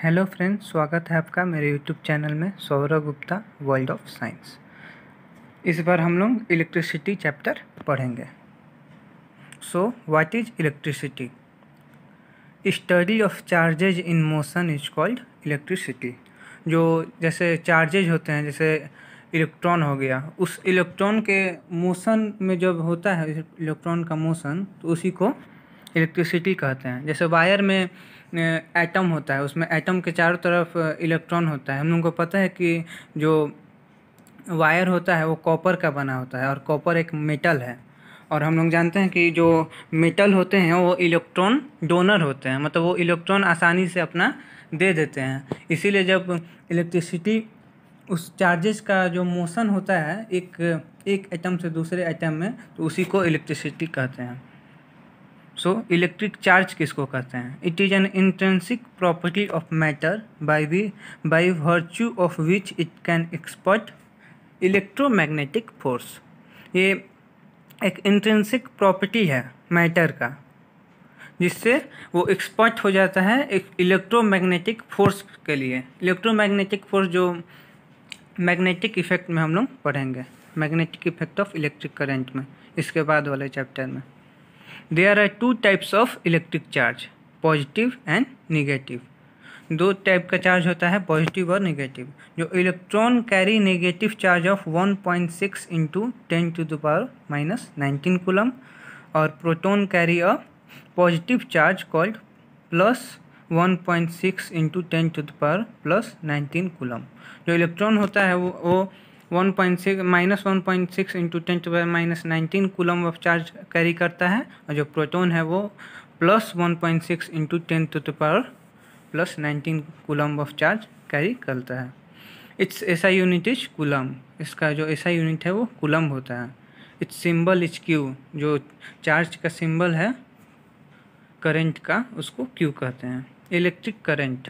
Hello friends, स्वागत है आपका मेरे यूट्यूब चैनल में Saurabh Gupta world of science. इस बार हम लोग इलेक्ट्रिसिटी चैप्टर पढ़ेंगे। सो what is electricity? Study of charges in motion is called electricity. जो जैसे चार्जेज होते हैं, जैसे इलेक्ट्रॉन हो गया, उस इलेक्ट्रॉन के मोशन में जब होता है इलेक्ट्रॉन का मोशन, तो उसी को इलेक्ट्रिसिटी कहते हैं। जैसे वायर में एटम होता है, उसमें एटम के चारों तरफ इलेक्ट्रॉन होता है। हम लोगों को पता है कि जो वायर होता है वो कॉपर का बना होता है, और कॉपर एक मेटल है। और हम लोग जानते हैं कि जो मेटल होते हैं वो इलेक्ट्रॉन डोनर होते हैं, मतलब वो इलेक्ट्रॉन आसानी से अपना दे देते हैं। इसीलिए जब इलेक्ट्रिसिटी उस चार्जेस का जो मोशन होता है एक एटम से दूसरे एटम में, तो उसी को इलेक्ट्रिसिटी कहते हैं। सो इलेक्ट्रिक चार्ज किसको कहते हैं? It is an intrinsic property of matter by virtue of which it can expert electromagnetic force. ये एक इंट्रिंसिक प्रॉपर्टी है मैटर का, जिससे वो एक्सपर्ट हो जाता है एक इलेक्ट्रोमैग्नेटिक फोर्स के लिए। इलेक्ट्रोमैग्नेटिक फोर्स जो मैग्नेटिक इफेक्ट में हम लोग पढ़ेंगे, magnetic effect of electric current में, इसके बाद वाले चैप्टर में। There are two types of electric charge, positive and negative. दो टाइप का चार्ज होता है, पॉजिटिव और निगेटिव। जो electron carry negative charge of 1.6 into 10⁻⁻19 coulomb, और proton carry a positive charge called plus 1.6 into 10⁻+19 coulomb. जो electron होता है वो 1.6 into 10⁻⁻19 coulomb of charge carry करता है, और जो प्रोटॉन है वो plus 1.6 into 10⁻+19 coulomb of charge carry करता है। It's SI unit is coulomb. इसका जो एसआई यूनिट है वो कूलम होता है। It's symbol is Q. जो चार्ज का सिंबल है करंट का, उसको क्यू कहते हैं। इलेक्ट्रिक करंट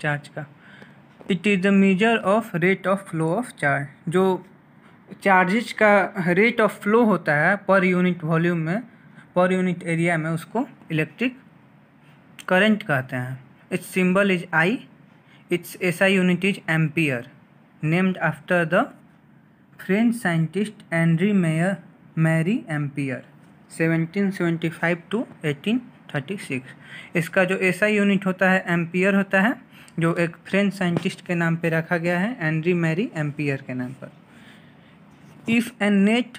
चार्ज का। It is the measure of rate of flow of charge. जो चार्जेज का रेट ऑफ फ्लो होता है पर यूनिट वॉल्यूम में, पर यूनिट एरिया में, उसको इलेक्ट्रिक करंट कहते हैं। Its symbol is I. Its SI unit is ampere, named after the French scientist Henri Marie Ampere, 1775 to 1836। इसका जो एसआई यूनिट होता है एम्पियर होता है, जो एक फ्रेंच साइंटिस्ट के नाम पे रखा गया है, एनरी मैरी एम्पियर के नाम पर। If an net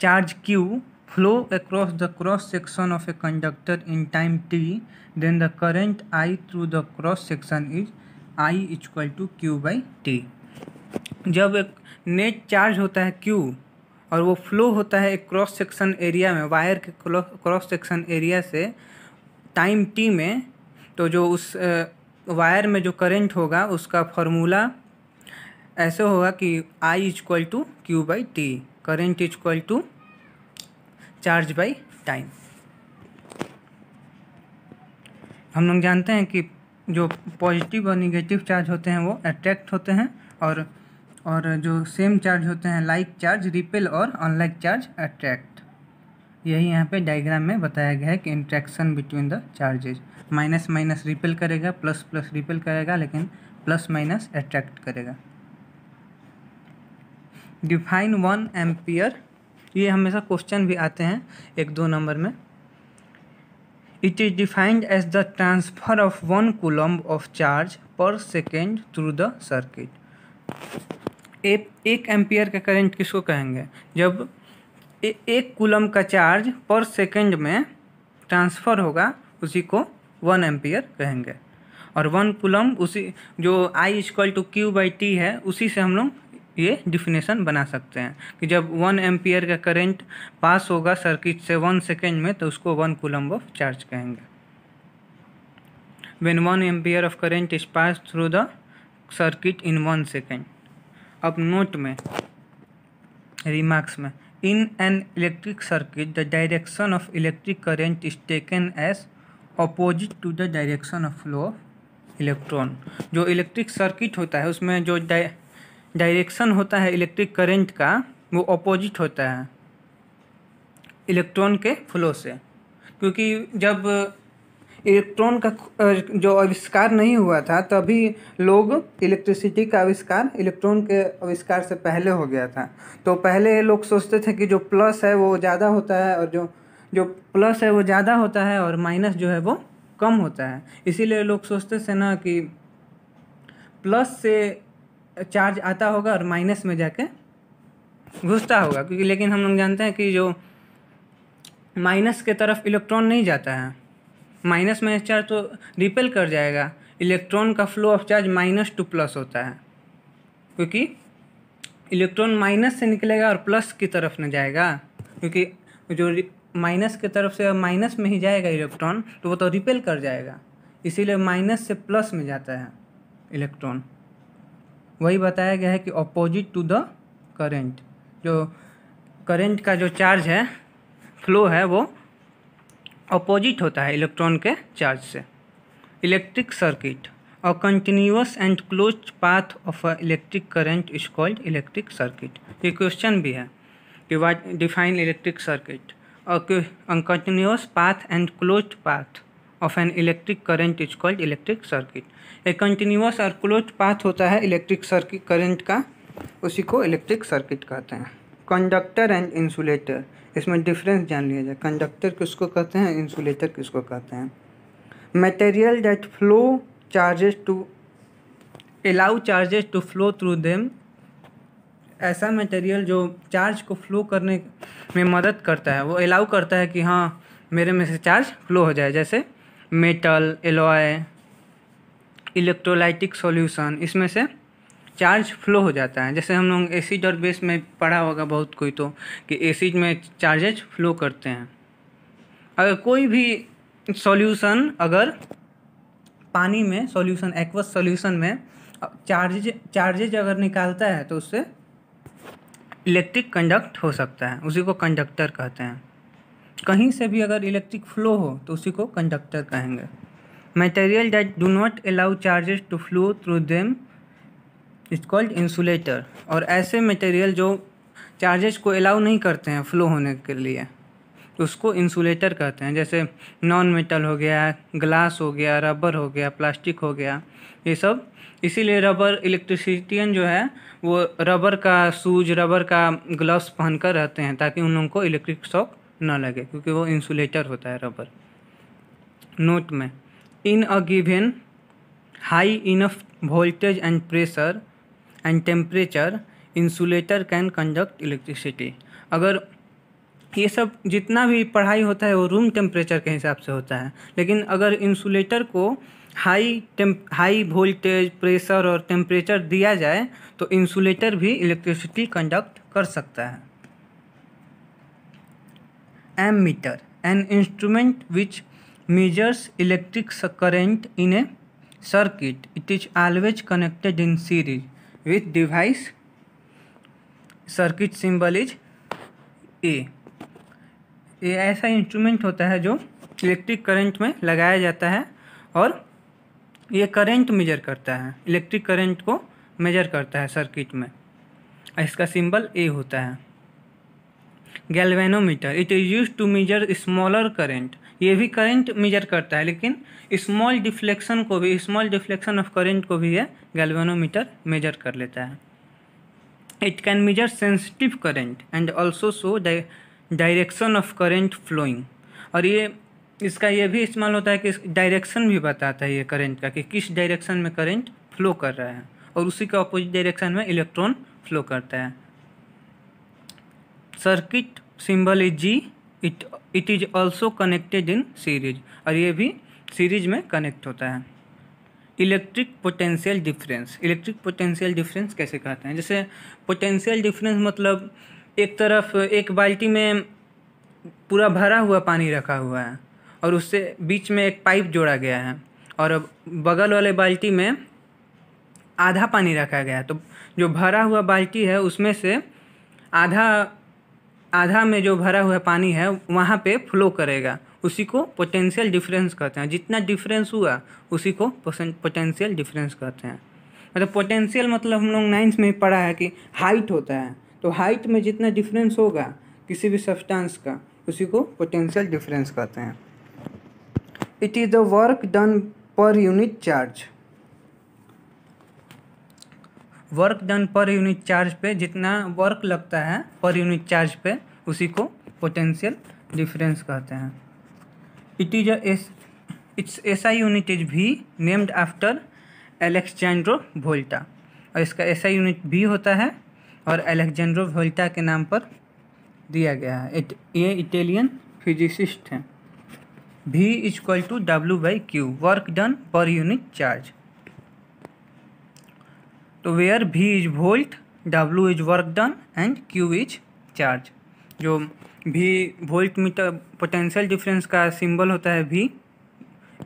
charge Q flow across the cross section of a conductor in time T, then the current I through the cross section is I equal to Q by T. जब एक net charge होता है Q और वो flow होता है एक cross section area में, वायर के क्रॉस सेक्शन एरिया से टाइम टी में, तो जो उस वायर में जो करंट होगा उसका फॉर्मूला ऐसे होगा कि I equal to Q by T, current equal to charge by time. हम लोग जानते हैं कि जो पॉजिटिव और निगेटिव चार्ज होते हैं वो अट्रैक्ट होते हैं, और जो सेम चार्ज होते हैं लाइक चार्ज रिपेल, और अनलाइक चार्ज अट्रैक्ट। यही यहाँ पे डायग्राम में बताया गया है कि interaction between the charges. Minus minus repel करेगा, प्लस प्लस रिपेल करेगा, लेकिन प्लस माइनस अट्रैक्ट करेगा। Define 1 ampere. ये हमेशा क्वेश्चन भी आते हैं 1-2 नंबर में। It is defined as the transfer of 1 coulomb of charge per second through the circuit. एक एम्पियर का करंट किसको कहेंगे? जब 1 कूलम का चार्ज पर सेकेंड में ट्रांसफ़र होगा, उसी को 1 एम्पियर कहेंगे। और 1 कूलम उसी जो I equal to Q by T है, उसी से हम लोग ये डिफिनेशन बना सकते हैं कि जब 1 एम्पियर का करंट पास होगा सर्किट से 1 सेकेंड में, तो उसको 1 कूलम ऑफ चार्ज कहेंगे। When 1 ampere of current is pass through the circuit in 1 second. अब नोट में, रिमार्क्स में, in an electric circuit the direction of electric current is taken as opposite to the direction of flow of electron. जो electric circuit होता है उसमें जो direction होता है इलेक्ट्रिक करंट का, वो अपोजिट होता है इलेक्ट्रॉन के फ्लो से। क्योंकि जब इलेक्ट्रॉन का जो आविष्कार नहीं हुआ था तभी लोग इलेक्ट्रिसिटी का आविष्कार इलेक्ट्रॉन के आविष्कार से पहले हो गया था। तो पहले लोग सोचते थे कि जो प्लस है वो ज़्यादा होता है और जो प्लस है वो ज़्यादा होता है और माइनस जो है वो कम होता है। इसीलिए लोग सोचते थे ना कि प्लस से चार्ज आता होगा और माइनस में जाके घुसता होगा, क्योंकि लेकिन हम लोग जानते हैं कि जो माइनस के तरफ इलेक्ट्रॉन नहीं जाता है, माइनस में चार्ज तो रिपेल कर जाएगा। इलेक्ट्रॉन का flow of charge minus two plus होता है, क्योंकि इलेक्ट्रॉन माइनस से निकलेगा और प्लस की तरफ न जाएगा, क्योंकि जो माइनस की तरफ से माइनस में ही जाएगा इलेक्ट्रॉन तो वो तो रिपेल कर जाएगा। इसीलिए माइनस से प्लस में जाता है इलेक्ट्रॉन। वही बताया गया है कि अपोजिट टू द करेंट, जो करेंट का जो चार्ज है फ्लो है वो अपोजिट होता है इलेक्ट्रॉन के चार्ज से। Electric circuit, a continuous and closed path of a electric current is called electric circuit. ये क्वेश्चन भी है कि what define electric circuit. A continuous path and closed path of an electric current is called electric circuit. एक continuous और closed path होता है electric circuit current का, उसी को इलेक्ट्रिक सर्किट कहते हैं। कंडक्टर एंड इंसुलेटर, इसमें डिफरेंस जान लिया जाए। कंडक्टर किसको कहते हैं, इंसुलेटर किसको कहते हैं। Material that flow charges to allow charges to flow through them, ऐसा मटेरियल जो चार्ज को फ्लो करने में मदद करता है, वो अलाउ करता है कि हाँ मेरे में से चार्ज फ्लो हो जाए, जैसे मेटल, एलॉय, इलेक्ट्रोलाइटिक सॉल्यूशन, इसमें से चार्ज फ्लो हो जाता है। जैसे हम लोग एसिड और बेस में पढ़ा होगा बहुत कोई तो, कि एसिड में चार्जेज फ्लो करते हैं। अगर कोई भी सॉल्यूशन अगर पानी में सॉल्यूशन एक्वस सॉल्यूशन में चार्जेज अगर निकालता है तो उससे इलेक्ट्रिक कंडक्ट हो सकता है, उसी को कंडक्टर कहते हैं। कहीं से भी अगर इलेक्ट्रिक फ्लो हो तो उसी को कंडक्टर कहेंगे। Material that do not allow charges to flow through them is called insulator. और ऐसे मटेरियल जो चार्जेस को अलाउ नहीं करते हैं फ्लो होने के लिए तो उसको इंसुलेटर कहते हैं। जैसे नॉन मेटल हो गया, ग्लास हो गया, रबर हो गया, प्लास्टिक हो गया, ये सब। इसीलिए रबर इलेक्ट्रिसिटियन जो है वो रबर का शूज, रबर का ग्लव्स पहनकर रहते हैं ताकि उन लोगों को इलेक्ट्रिक शॉक न लगे, क्योंकि वो इंसुलेटर होता है रबर। नोट में, in a given high enough voltage and pressure and temperature insulator can conduct electricity. अगर ये सब जितना भी पढ़ाई होता है वो रूम टेम्परेचर के हिसाब से होता है, लेकिन अगर इंसुलेटर को हाई वोल्टेज, प्रेशर और टेम्परेचर दिया जाए तो इंसुलेटर भी इलेक्ट्रिसिटी कंडक्ट कर सकता है। Ammeter, an instrument which measures electric current in a circuit. It is always connected in series with device. Circuit symbol is A. ये ऐसा इंस्ट्रूमेंट होता है जो इलेक्ट्रिक करंट में लगाया जाता है और ये करंट मेजर करता है, इलेक्ट्रिक करंट को मेजर करता है सर्किट में। इसका सिंबल A होता है। Galvanometer, it is used to measure smaller current. ये भी करंट मेजर करता है, लेकिन स्मॉल डिफ्लेक्शन ऑफ करंट को भी ये गैल्वेनोमीटर मेजर कर लेता है। It can measure sensitive current and also show direction of current flowing. और ये इसका ये भी इस्तेमाल होता है कि डायरेक्शन भी बताता है ये करंट का, कि किस डायरेक्शन में करंट फ्लो कर रहा है, और उसी का अपोजिट डायरेक्शन में इलेक्ट्रॉन फ्लो करता है। Circuit symbol is G. It is also connected in series, और ये भी सीरीज में कनेक्ट होता है। Electric potential difference, electric potential difference कैसे कहते हैं? जैसे पोटेंशियल डिफरेंस मतलब एक तरफ एक बाल्टी में पूरा भरा हुआ पानी रखा हुआ है और उससे बीच में एक पाइप जोड़ा गया है, और बगल वाले बाल्टी में आधा पानी रखा गया है। तो जो भरा हुआ बाल्टी है उसमें से आधा में जो भरा हुआ पानी है वहाँ पे फ्लो करेगा, उसी को पोटेंशियल डिफरेंस कहते हैं। जितना डिफरेंस हुआ उसी को पोटेंशियल डिफरेंस कहते हैं। मतलब पोटेंशियल मतलब हम लोग 9th में पढ़ा है कि हाइट होता है, तो हाइट में जितना डिफरेंस होगा किसी भी सब्सटेंस का उसी को पोटेंशियल डिफरेंस कहते हैं। It is the work done per unit charge. Work done per unit charge पे जितना वर्क लगता है पर यूनिट चार्ज पे उसी को पोटेंशियल डिफरेंस कहते हैं। It is it's SI unit is भी नेम्ड आफ्टर अलेक्जेंड्रो वोल्टा, और इसका SI यूनिट भी होता है और अलेक्जेंड्रो वोल्टा के नाम पर दिया गया है। ये इटालियन फिजिसिस्ट हैं। V equal to W/Q, work done per unit charge. तो where V is volt, W is work done and Q is charge. जो V volt metre potential difference का सिंबल होता है V,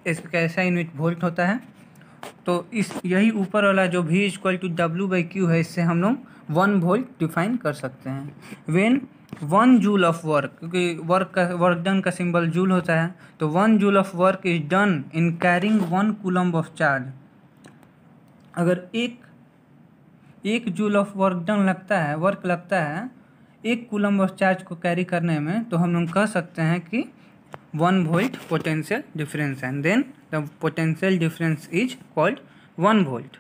इसका ऐसा यूनिट वोल्ट होता है। तो इस यही ऊपर वाला जो V इक्वल टू W/Q है, इससे हम लोग 1 वोल्ट डिफाइन कर सकते हैं। व्हेन 1 जूल ऑफ वर्क, क्योंकि वर्क डन का सिंबल जूल होता है, तो 1 joule of work is done in carrying 1 coulomb of charge. अगर एक जूल ऑफ वर्क लगता है 1 कूलम्ब ऑफ चार्ज को कैरी करने में, तो हम लोग कह सकते हैं कि 1 वोल्ट पोटेंशियल डिफरेंस है। Then the potential difference is called 1 volt.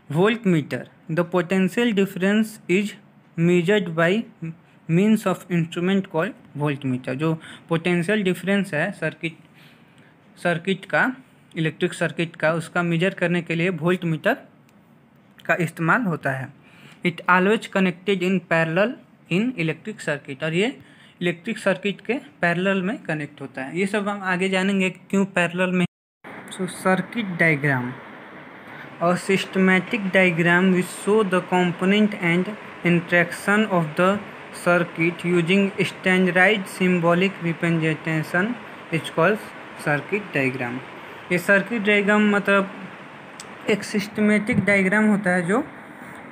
Voltmeter, the potential difference is measured by means of instrument called voltmeter. जो पोटेंशियल डिफरेंस है सर्किट का, इलेक्ट्रिक सर्किट का, उसका मेजर करने के लिए वोल्ट मीटर का इस्तेमाल होता है। It always connected in parallel in electric circuit, और ये इलेक्ट्रिक सर्किट के पैरेलल में कनेक्ट होता है। ये सब हम आगे जानेंगे क्यों पैरेलल में। सो सर्किट डायग्राम और systematic diagram which show the component and interaction of the circuit using standardized symbolic representation is called circuit diagram. ये सर्किट डायग्राम मतलब एक सिस्टमेटिक डायग्राम होता है जो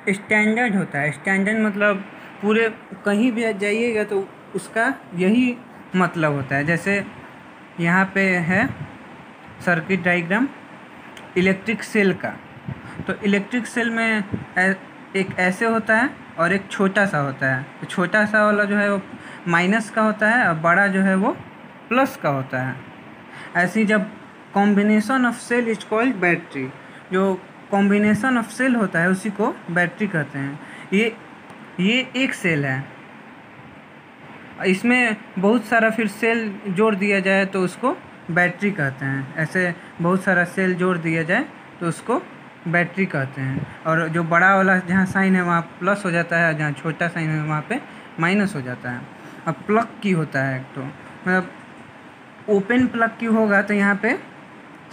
स्टैंडर्ड होता है। स्टैंडर्ड मतलब पूरे कहीं भी जाइएगा तो उसका यही मतलब होता है। जैसे यहाँ पे है सर्किट डायग्राम इलेक्ट्रिक सेल का, तो इलेक्ट्रिक सेल में एक ऐसे होता है और एक छोटा सा होता है। तो छोटा सा वाला जो है वो माइनस का होता है और बड़ा जो है वो प्लस का होता है। ऐसे ही जब combination of cell is called battery, जो कॉम्बिनेशन ऑफ सेल होता है उसी को बैटरी कहते हैं। ये एक सेल है, इसमें बहुत सारा फिर सेल जोड़ दिया जाए तो उसको बैटरी कहते हैं। ऐसे बहुत सारा सेल जोड़ दिया जाए तो उसको बैटरी कहते हैं। और जो बड़ा वाला जहाँ साइन है वहाँ प्लस हो जाता है, जहाँ छोटा साइन है वहाँ पे माइनस हो जाता है। अब प्लग की होता है एक, तो मतलब ओपन प्लग की होगा तो यहाँ पे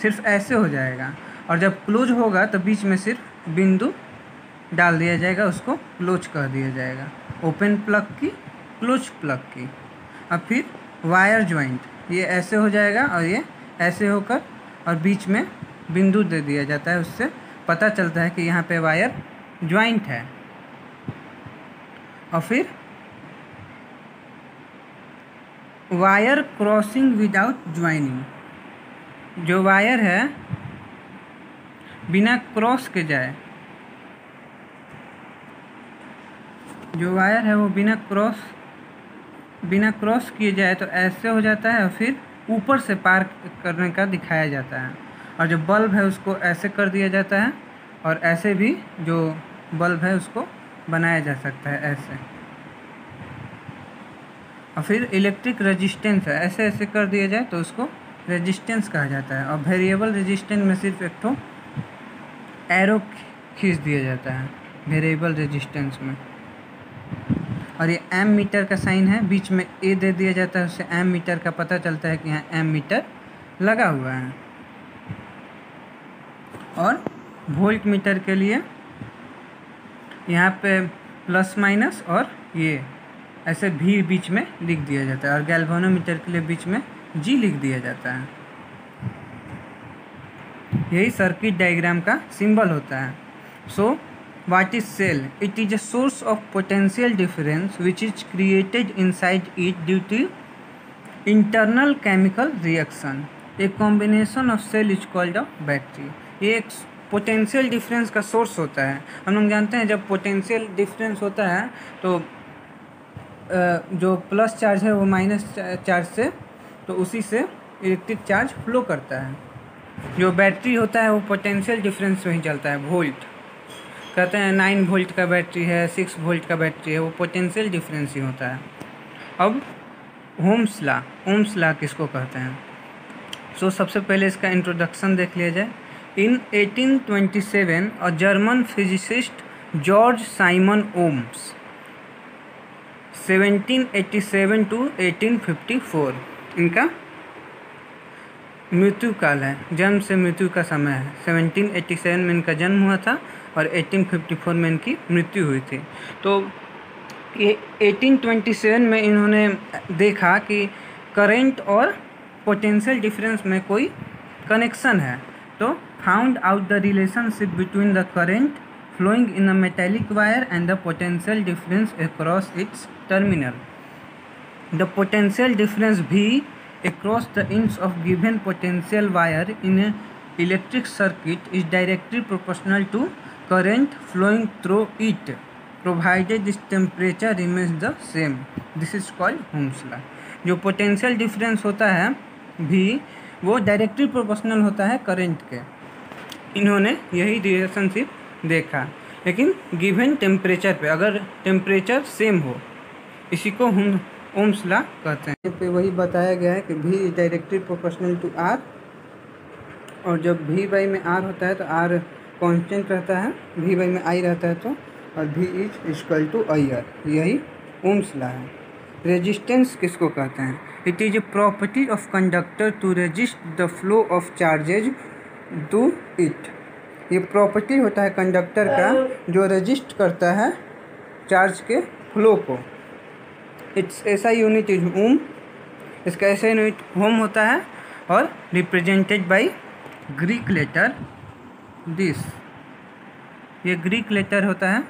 सिर्फ ऐसे हो जाएगा, और जब क्लोज होगा तो बीच में सिर्फ बिंदु डाल दिया जाएगा, उसको क्लोज कह दिया जाएगा। ओपन प्लग की, क्लोज प्लग की। अब फिर वायर ज्वाइंट, ये ऐसे हो जाएगा और ये ऐसे होकर और बीच में बिंदु दे दिया जाता है, उससे पता चलता है कि यहाँ पे वायर ज्वाइंट है। और फिर वायर क्रॉसिंग विदाउट ज्वाइनिंग, जो वायर है बिना क्रॉस के जाए, जो वायर है वो बिना क्रॉस किए जाए तो ऐसे हो जाता है और फिर ऊपर से पार करने का दिखाया जाता है। और जो बल्ब है उसको ऐसे कर दिया जाता है, और ऐसे भी जो बल्ब है उसको बनाया जा सकता है ऐसे। और फिर इलेक्ट्रिक रेजिस्टेंस है, ऐसे ऐसे कर दिया जाए तो उसको रेजिस्टेंस कहा जाता है। और वेरिएबल रेजिस्टेंस में सिर्फ एक तो एरो खींच दिया जाता है वेरिएबल रेजिस्टेंस में। और ये एम मीटर का साइन है, बीच में ए दे दिया जाता है, उससे एम मीटर का पता चलता है कि यहाँ एम मीटर लगा हुआ है। और वोल्ट मीटर के लिए यहाँ पे प्लस माइनस और ये ऐसे भी बीच में लिख दिया जाता है। और गैल्वेनोमीटर के लिए बीच में जी लिख दिया जाता है। यही सर्किट डायग्राम का सिंबल होता है। सो what is cell? It is a source of potential difference which is created inside it due to internal chemical reaction. A combination of cell is called a battery. ये एक potential difference का source होता है। हम लोग जानते हैं जब पोटेंशियल डिफरेंस होता है तो जो प्लस चार्ज है वो माइनस चार्ज से, तो उसी से इलेक्ट्रिक चार्ज फ्लो करता है। जो बैटरी होता है वो पोटेंशियल डिफरेंस में ही चलता है, वोल्ट कहते हैं। 9 वोल्ट का बैटरी है, 6 वोल्ट का बैटरी है, वो पोटेंशियल डिफरेंस ही होता है। अब ओम्स लॉ किसको कहते हैं? सो सबसे पहले इसका इंट्रोडक्शन देख लिया जाए। In 1827 a German physicist George Simon Ohms 1787 to 1854 इनका मृत्यु काल है, जन्म से मृत्यु का समय है। 1787 में इनका जन्म हुआ था और 1854 में इनकी मृत्यु हुई थी। तो ये 1827 में इन्होंने देखा कि करंट और पोटेंशियल डिफरेंस में कोई कनेक्शन है, तो found out the relationship between the current flowing in a metallic wire and the potential difference across its terminal. The potential difference V across the ends of given potential wire in a electric circuit is directly proportional to current flowing through it, provided its temperature remains the same. This is called Ohm's law. जो potential difference होता है V, वो directly proportional होता है current के। इन्होंने यही relationship देखा, लेकिन गिवन टेम्परेचर पे, अगर टेम्परेचर सेम हो, इसी को हम ओम्स लॉ कहते हैं। यहाँ पे वही बताया गया है कि V is directly proportional to R, और जब V बाई में R होता है तो R कांस्टेंट रहता है, V बाई में I रहता है तो, और V is equal to IR, यही ओम्स लॉ है। रेजिस्टेंस किसको कहते हैं? It is a property of conductor to resist the flow of charges to it. ये प्रॉपर्टी होता है कंडक्टर का जो रेजिस्ट करता है चार्ज के फ्लो को। इट्स ऐसा यूनिट इज ओम, इसका ऐसा यूनिट ओम होता है, और represented by Greek letter this. ये ग्रीक लेटर होता है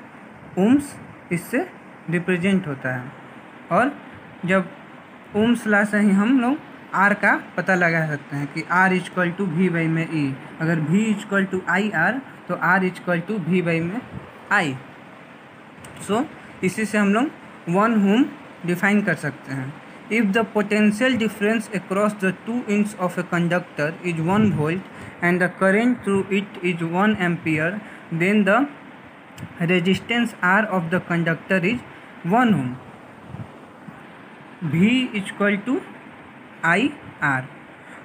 ओम्स, इससे रिप्रेजेंट होता है। और जब ओम्स लॉ से ही हम लोग आर का पता लगा सकते हैं कि R equal to V by में E। अगर V इक्वल टू IR तो R equal to V by में I। सो इसी से हम लोग 1 ओम डिफाइन कर सकते हैं। If the potential difference across the 2 ends of a conductor is 1 volt and the current through it is 1 ampere, then the resistance R of the conductor is 1 ohm. V equal to IR।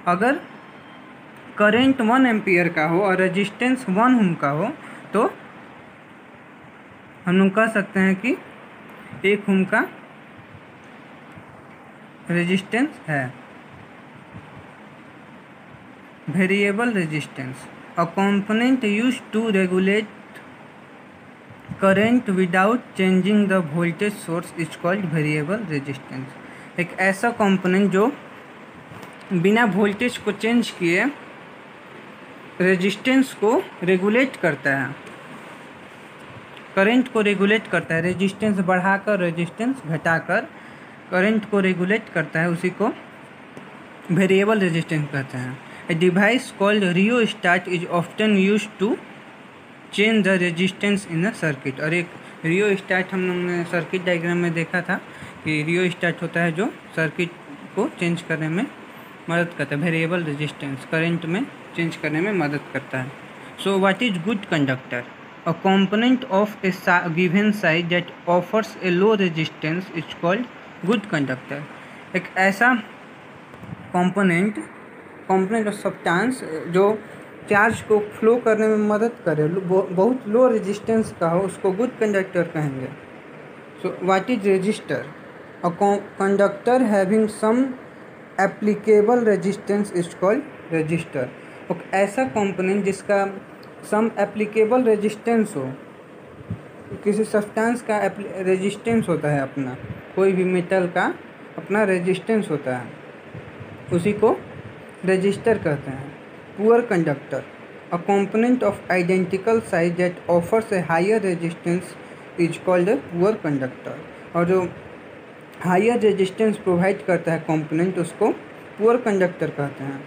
अगर current 1 ampere का हो और resistance 1 ओम का हो तो हम लोग कह सकते हैं कि 1 ओम का रेजिस्टेंस है। Variable resistance, a component used to regulate current without changing the voltage source is called variable resistance. एक ऐसा कंपोनेंट जो बिना वोल्टेज को चेंज किए रेजिस्टेंस को रेगुलेट करता है, करंट को रेगुलेट करता है, रेजिस्टेंस बढ़ाकर रेजिस्टेंस घटाकर करंट को रेगुलेट करता है, उसी को वेरिएबल रेजिस्टेंस कहते हैं। A device called rheostat is often used to change the resistance in a circuit. और एक रियोस्टेट हम लोग ने सर्किट डायग्राम में देखा था कि रियोस्टेट होता है जो सर्किट को चेंज करने में मदद करता है, वेरिएबल रेजिस्टेंस करंट में चेंज करने में मदद करता है। सो what is good conductor? A component of A given size that offers A low resistance is called good conductor. एक ऐसा कंपोनेंट ऑफ सब्सटेंस जो चार्ज को फ्लो करने में मदद करे, बहुत लो रेजिस्टेंस का हो, उसको गुड कंडक्टर कहेंगे। So what is resistor? A conductor having some applicable resistance is called resistor. एक ऐसा कंपोनेंट जिसका सम एप्लीकेबल रेजिस्टेंस हो, किसी सब्सटेंस का रेजिस्टेंस होता है, अपना कोई भी मेटल का अपना रेजिस्टेंस होता है, उसी को रेजिस्टर कहते हैं। Poor conductor, a component of identical size that offers a higher resistance is called a poor conductor. और जो हायर रेजिस्टेंस प्रोवाइड करता है कंपोनेंट, उसको पुअर कंडक्टर कहते हैं।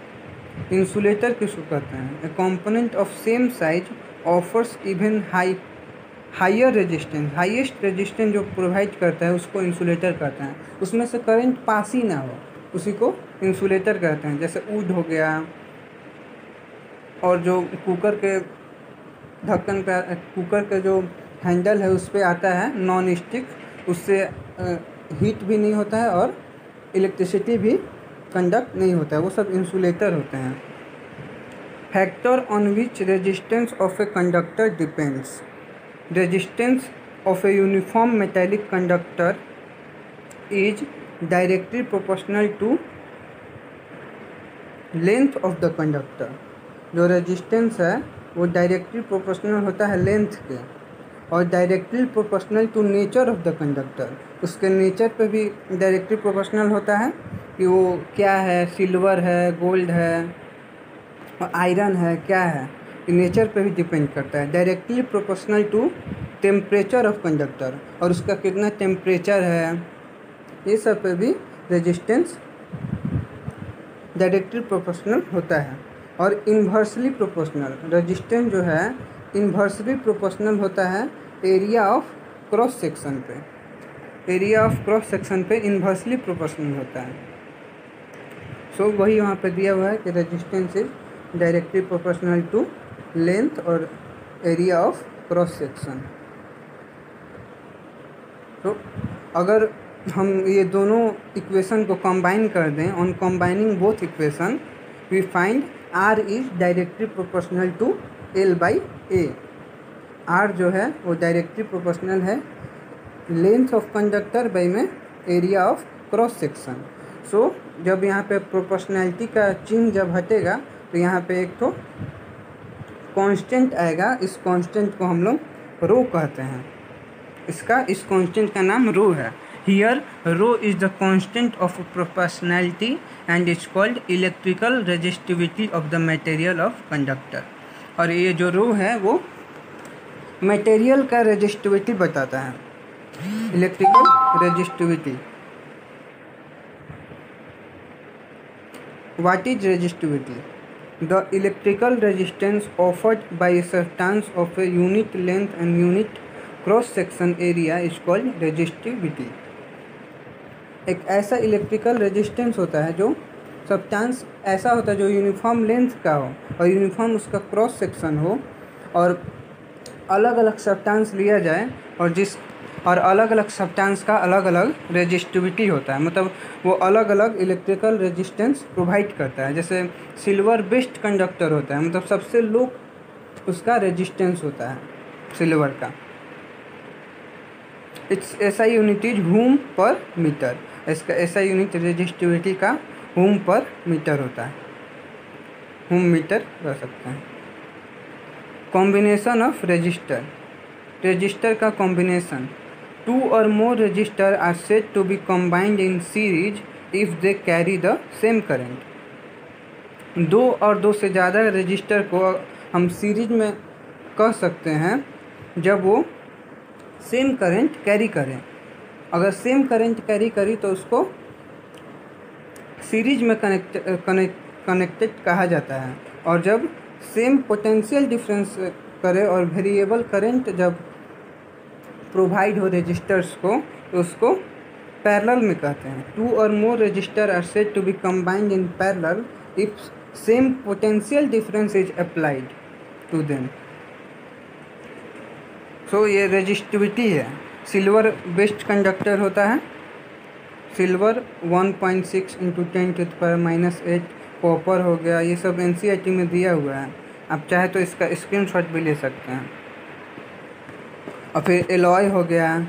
इंसुलेटर किसको कहते हैं? A component of same size offers even higher resistance, highest resistance जो प्रोवाइड करता है उसको इंसुलेटर कहते हैं। उसमें से करंट पास ही ना हो, उसी को इंसुलेटर कहते हैं, जैसे वुड हो गया, और जो कुकर के ढक्कन पे, कुकर के जो हैंडल है उस पर आता है नॉन स्टिक, उससे हीट भी नहीं होता है और इलेक्ट्रिसिटी भी कंडक्ट नहीं होता है, वो सब इंसुलेटर होते हैं। Factor on which resistance of a conductor depends. Resistance of a uniform metallic conductor is directly proportional to length of the conductor. जो रेजिस्टेंस है वो डायरेक्टली प्रोपोर्शनल होता है लेंथ के, और directly proportional to nature of the conductor, उसके nature पे भी डायरेक्टली प्रोपोर्शनल होता है कि वो क्या है, सिल्वर है, गोल्ड है, आयरन है, क्या है, नेचर पे भी डिपेंड करता है। Directly proportional to temperature of conductor, और उसका कितना टेम्परेचर है, ये सब पे भी रेजिस्टेंस डायरेक्टली प्रोपोर्शनल होता है। और इन्वर्सली प्रोपोर्शनल रेजिस्टेंस जो है इन्वर्सली प्रोपोर्शनल होता है एरिया ऑफ क्रॉस सेक्शन पे। एरिया ऑफ क्रॉस सेक्शन पे इन्वर्सली प्रोपोर्शनल होता है। सो वही वहाँ पे दिया हुआ है कि resistance is directly proportional to length और एरिया ऑफ क्रॉस सेक्शन। तो अगर हम ये दोनों इक्वेशन को कंबाइन कर दें, on combining both equation we find R is directly proportional to L/A। R जो है वो डायरेक्टली प्रोपोर्शनल है लेंथ ऑफ कंडक्टर बाई में area of cross section. So जब यहाँ पे प्रोपोर्शनैलिटी का चिन्ह जब हटेगा तो यहाँ पे एक तो कांस्टेंट आएगा, इस कांस्टेंट को हम लोग रो कहते हैं। इस कांस्टेंट का नाम रो है। Here rho is the constant of proportionality and it's called electrical resistivity of the material of conductor. और ये जो रो है वो मटेरियल का रेजिस्टिविटी बताता है, electrical resistivity. What is resistivity? The electrical resistance offered by a substance of a unit length and unit cross section area is called resistivity. एक ऐसा इलेक्ट्रिकल रेजिस्टेंस होता है जो सब्सटेंस ऐसा होता है जो यूनिफॉर्म लेंथ का हो और यूनिफॉर्म उसका क्रॉस सेक्शन हो, और अलग अलग सब्सटेंस लिया जाए और अलग अलग सब्सटेंस का अलग अलग रेजिस्टिविटी होता है, मतलब वो अलग अलग इलेक्ट्रिकल रेजिस्टेंस प्रोवाइड करता है। जैसे सिल्वर बेस्ट कंडक्टर होता है, मतलब सबसे लो उसका रेजिस्टेंस होता है सिल्वर का। It's SI unit is whom पर मीटर। इसका SI यूनिट रेजिस्टिविटी का हूम पर मीटर होता है, हूम मीटर कह सकते हैं। कॉम्बिनेशन ऑफ रजिस्टर का combination. Two or more resistors are said to be combined in series if they carry the same current. दो और दो से ज़्यादा रजिस्टर को हम सीरीज में कह सकते हैं जब वो सेम करंट कैरी करें। अगर सेम करंट कैरी करी तो उसको सीरीज में कनेक्टेड कहा जाता है, और जब सेम पोटेंशियल डिफरेंस करे और वेरिएबल करंट जब प्रोवाइड हो रजिस्टर्स को तो उसको पैरेलल में कहते हैं। Two or more resistor are said to be combined in parallel if same potential difference is applied to them. So ये रजिस्टिविटी है। सिल्वर बेस्ट कंडक्टर होता है, सिल्वर 1.6 × 10⁻⁻8, कॉपर हो गया, ये सब NCERT में दिया हुआ है, आप चाहे तो इसका स्क्रीनशॉट भी ले सकते हैं। और फिर एलॉय हो गया,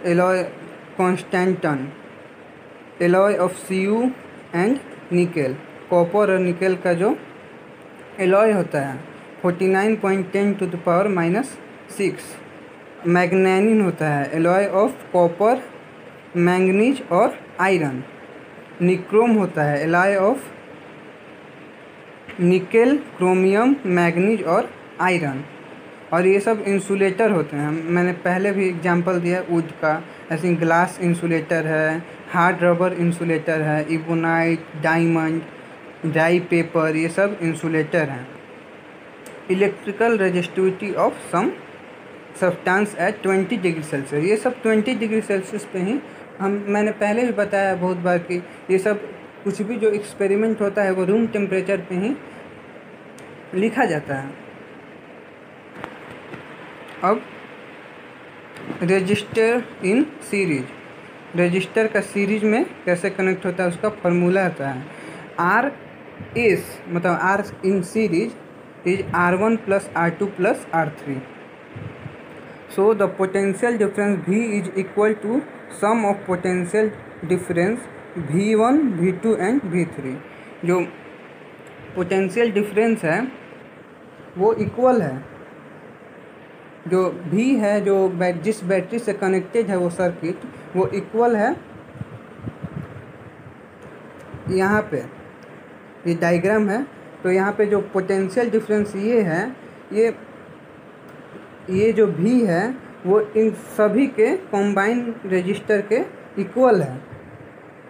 alloy constantan, alloy of Cu and nickel. Copper और निकेल का जो एलॉय होता है 49.10⁻⁻6। मैग्नेनिन होता है एलॉय ऑफ कॉपर, मैंगनीज और आयरन। निक्रोम होता है alloy of nickel, chromium, manganese और आयरन। और ये सब इंसुलेटर होते हैं। मैंने पहले भी एग्जांपल दिया वुड का, ऐसे ग्लास इंसुलेटर है, हार्ड रबर इंसुलेटर है, इबोनाइट, डायमंड, ड्राई पेपर, ये सब इंसुलेटर हैं। Electrical resistivity of some substance at 20 degree Celsius, ये सब 20 डिग्री सेल्सियस पे ही मैंने पहले भी बताया बहुत बार कि ये सब कुछ भी जो एक्सपेरिमेंट होता है वो रूम टेम्परेचर पे ही लिखा जाता है। अब रजिस्टर इन सीरीज, रजिस्टर का सीरीज में कैसे कनेक्ट होता है उसका फॉर्मूला आता है आर एस, मतलब R in series is R1 plus R2 plus R3। So the potential difference V is equal to sum of potential difference V1 V2 and V3। जो पोटेंशियल डिफरेंस है वो equal है, जो V है जो जिस battery से कनेक्टेड है वो सर्किट वो इक्वल है। यहाँ पे ये डायग्राम है, तो यहाँ पे जो पोटेंशियल डिफरेंस ये है, ये जो V है वो इन सभी के कॉम्बाइन रजिस्टर के इक्वल है।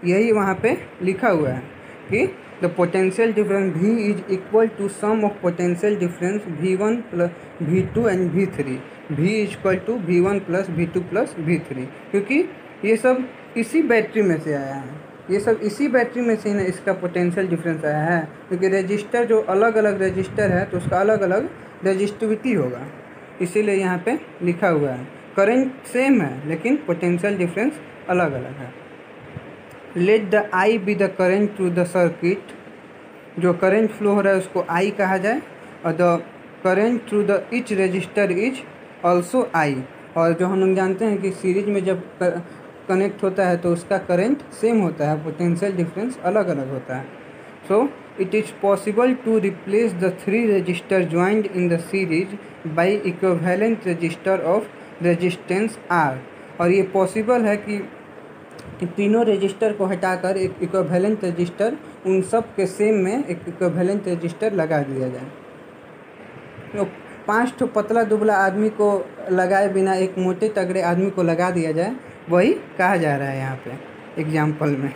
यही वहाँ पे लिखा हुआ है कि the potential difference V is equal to sum of potential difference V1 plus V2 and V3। V is equal to V1 plus V2 plus V3, क्योंकि ये सब इसी बैटरी में से आया है, ये सब इसी बैटरी में से ना इसका पोटेंशियल डिफरेंस आया है। क्योंकि रजिस्टर जो अलग अलग रजिस्टर है तो उसका अलग अलग रजिस्टिविटी होगा, इसीलिए यहाँ पे लिखा हुआ है। करंट सेम है लेकिन पोटेंशियल डिफरेंस अलग अलग है। Let the I be the current through the circuit, जो करंट फ्लो हो रहा है उसको आई कहा जाए, और the current through the each resistor is also I. और जो हम लोग जानते हैं कि सीरीज में जब कनेक्ट होता है तो उसका करंट सेम होता है, पोटेंशियल डिफरेंस अलग अलग होता है। So it is possible to replace the 3 register joined in the series by equivalent register of resistance R. और ये पॉसिबल है कि तीनों रजिस्टर को हटाकर एक इक्विवेलेंट रजिस्टर उन सब के सेम में एक इक्विवेलेंट रजिस्टर लगा दिया जाए। तो 5 ठो पतला दुबला आदमी को लगाए बिना एक मोटे तगड़े आदमी को लगा दिया जाए, वही कहा जा रहा है यहाँ पे एग्जाम्पल में।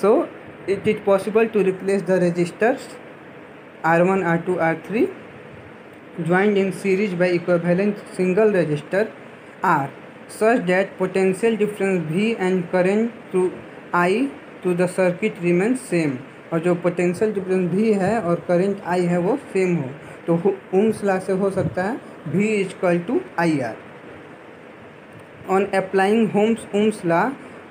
So it is possible to replace the registers R1 R2 R3 joined in series by equivalent single resistor R such that potential difference V and current through I to the circuit remains same। और जो potential difference V है और current I है वो same हो, तो Ohm's law से हो सकता है V is equal to IR। On applying Ohm's law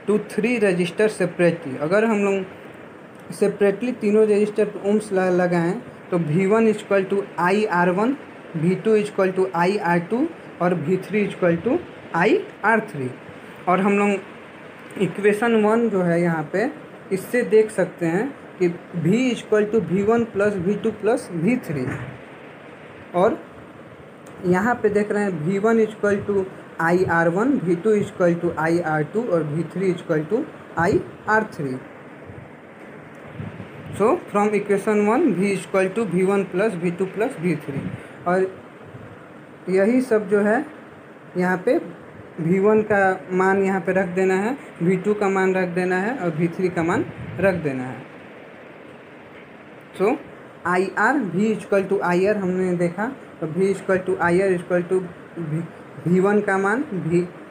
to 3 register separately, अगर हम लोग सेपरेटली तीनों रजिस्टर पर ओम्स लॉ लगाएं तो V1 is equal to IR1, V2 is equal to IR2 और V3 is equal to IR3। और हम लोग इक्वेशन 1 जो है यहाँ पे इससे देख सकते हैं कि V is equal to V1 plus V2 plus V3, और यहाँ पे देख रहे हैं V1 is equal to IR1, V2 is equal to IR2 और V3 is equal to IR3। So from equation 1 V is equal to V1 plus V2 plus V3। और यही सब जो है यहाँ पे V1 का मान यहाँ पे रख देना है, V2 का मान रख देना है और V3 का मान रख देना है। So IR V is equal to IR हमने देखा, तो V is equal to IR is equal to V1 का मान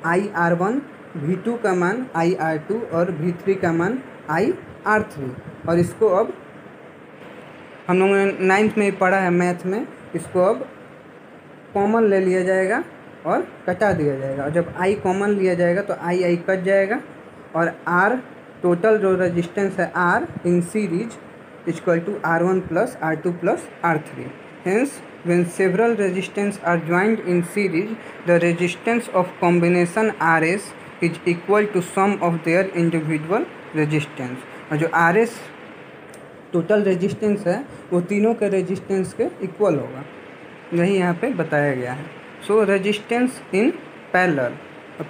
IR1, V2 का मान IR2 और V3 का मान IR3। और इसको अब हम लोगों ने 9th में पढ़ा है मैथ में, इसको अब कॉमन ले लिया जाएगा और कटा दिया जाएगा। और जब I कॉमन लिया जाएगा तो I कट जाएगा, और R टोटल जो रेजिस्टेंस है R in series equal to R1 plus R2 plus R3। Hence when several resistance are joined in series, the resistance of combination RS is equal to sum of their individual resistance। और जो RS total resistance है वो तीनों के resistance के equal होगा, यही यहाँ पे बताया गया है। So resistance in parallel,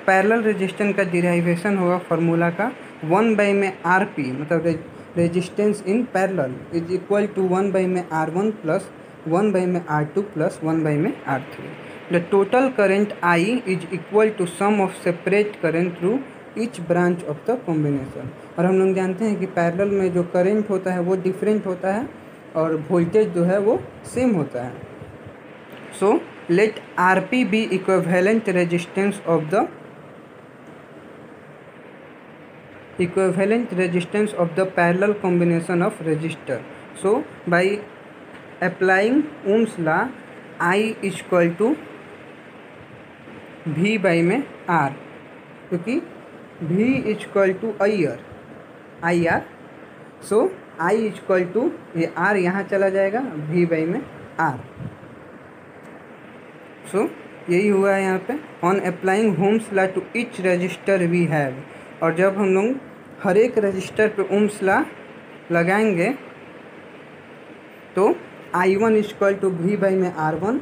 parallel resistance का डिराइवेशन होगा फार्मूला का 1 बाई में RP, मतलब resistance in parallel is equal to 1 by में R1 प्लस 1 बाई में R2 प्लस 1 बाई में R3। The total current I is equal to sum of separate current through each branch of the combination. और हम लोग जानते हैं कि parallel में जो करेंट होता है वो डिफरेंट होता है और वोल्टेज जो है वो सेम होता है। So let RP B equivalent resistance of the equivalent resistance of the parallel combination of resistor. So by applying Ohm's law, I is equal to V by में R, क्योंकि V is equal to IR, so I is equal to ये R यहाँ चला जाएगा, V by में R. So यही हुआ है यहाँ पे. On applying Ohm's law to each resistor we have, और जब हम लोग हर एक रजिस्टर पे Ohm's law लगाएंगे तो I1 is equal to V by में R1,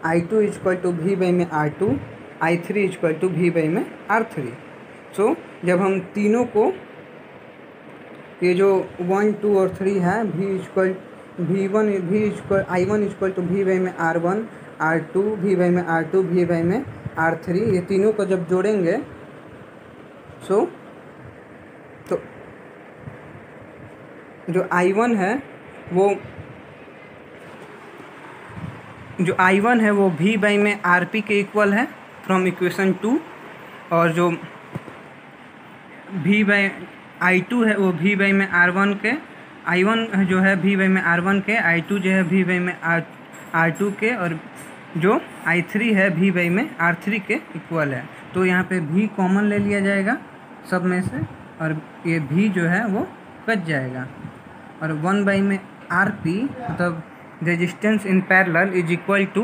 I2 is equal to V by में R2, I3 is equal to V by में R3. सो जब हम तीनों को ये जो 1, 2 और 3 है, I1 is equal to V by में R1, R2 V बाई में R2, V बाई में R3, ये तीनों को जब जोड़ेंगे तो जो I1 है वो V बाई में RP के इक्वल है फ्रॉम इक्वेशन 2, और जो I2 है वो V बाई में R1 के, I1 जो है V बाई में R1 के, I2 जो है V बाई में R2 के, और जो I3 है V बाई में R3 के इक्वल है. तो यहाँ पे V कॉमन ले लिया जाएगा सब में से, और ये V जो है वो कट जाएगा, और 1 बाई में RP मतलब resistance in parallel is equal to